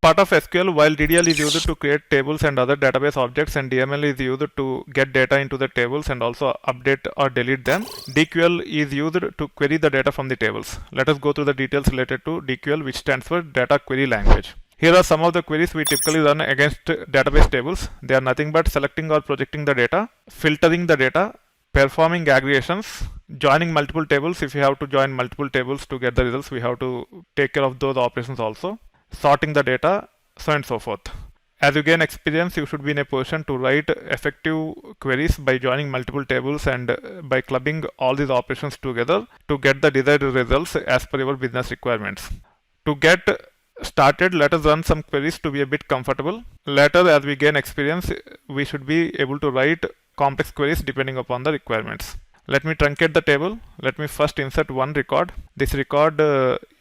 Part of SQL, while DDL is used to create tables and other database objects, and DML is used to get data into the tables and also update or delete them, DQL is used to query the data from the tables. Let us go through the details related to DQL, which stands for Data Query Language. Here are some of the queries we typically run against database tables. They are nothing but selecting or projecting the data, filtering the data, performing aggregations, joining multiple tables. If you have to join multiple tables to get the results, we have to take care of those operations also, sorting the data, so on and so forth. As you gain experience, you should be in a position to write effective queries by joining multiple tables and by clubbing all these operations together to get the desired results as per your business requirements. To get started, let us run some queries to be a bit comfortable. Later, as we gain experience, we should be able to write complex queries depending upon the requirements. Let me truncate the table. Let me first insert one record. This record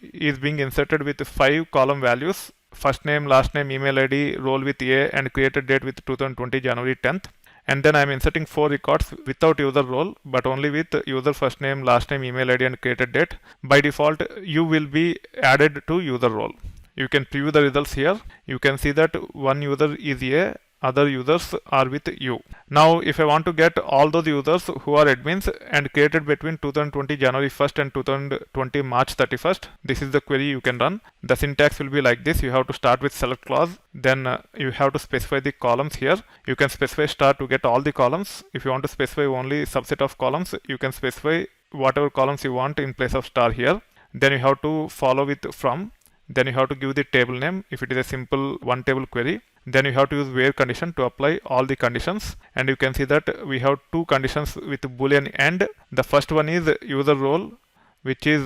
is being inserted with 5 column values: first name, last name, email ID, role with A, and created date with 2020 January 10th. And then I am inserting 4 records without user role, but only with user first name, last name, email ID, and created date. By default, you will be added to user role. You can preview the results here. You can see that one user is A, other users are with U. Now, if I want to get all those users who are admins and created between 2020 January 1st and 2020 March 31st, this is the query you can run. The syntax will be like this. You have to start with select clause, then you have to specify the columns here. You can specify star to get all the columns. If you want to specify only subset of columns, you can specify whatever columns you want in place of star here. Then you have to follow with from. Then you have to give the table name if it is a simple one table query. Then you have to use where condition to apply all the conditions, and you can see that we have 2 conditions with boolean and. The first one is user role, which is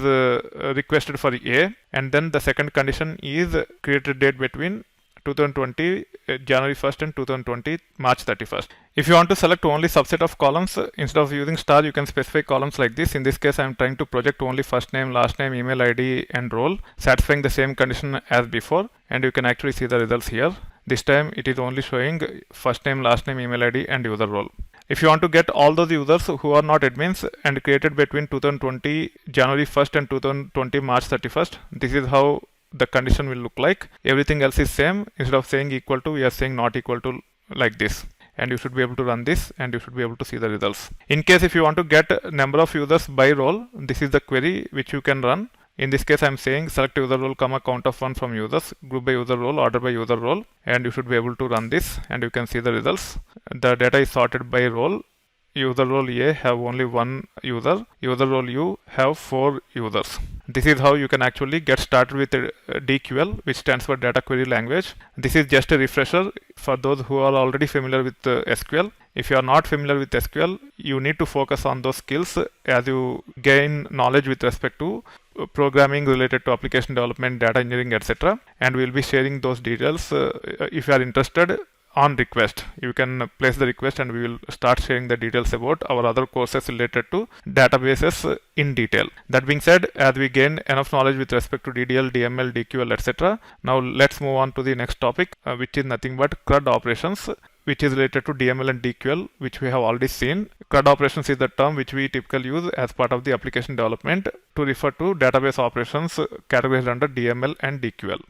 requested for A, and then the second condition is created date between 2020 January 1st and 2020 March 31st. If you want to select only subset of columns, instead of using star, you can specify columns like this. In this case, I am trying to project only first name, last name, email ID, and role, satisfying the same condition as before, and you can actually see the results here. This time it is only showing first name, last name, email ID, and user role. If you want to get all those users who are not admins and created between 2020 January 1st and 2020 March 31st, this is how the condition will look like. Everything else is same. Instead of saying equal to, we are saying not equal to, like this. And you should be able to run this and you should be able to see the results. In case if you want to get number of users by role, this is the query which you can run. In this case, I am saying select user role, count of 1 from users, group by user role, order by user role, and you should be able to run this and you can see the results. The data is sorted by role. User role A have only 1 user, user role U have 4 users. This is how you can actually get started with DQL, which stands for Data Query Language. This is just a refresher for those who are already familiar with SQL. If you are not familiar with SQL, you need to focus on those skills as you gain knowledge with respect to programming related to application development, data engineering, etc. And we will be sharing those details if you are interested. On request, you can place the request and we will start sharing the details about our other courses related to databases in detail. That being said, as we gain enough knowledge with respect to DDL, DML, DQL, etc., now let's move on to the next topic, which is nothing but CRUD operations, which is related to DML and DQL, which we have already seen. CRUD operations is the term which we typically use as part of the application development to refer to database operations categorized under DML and DQL.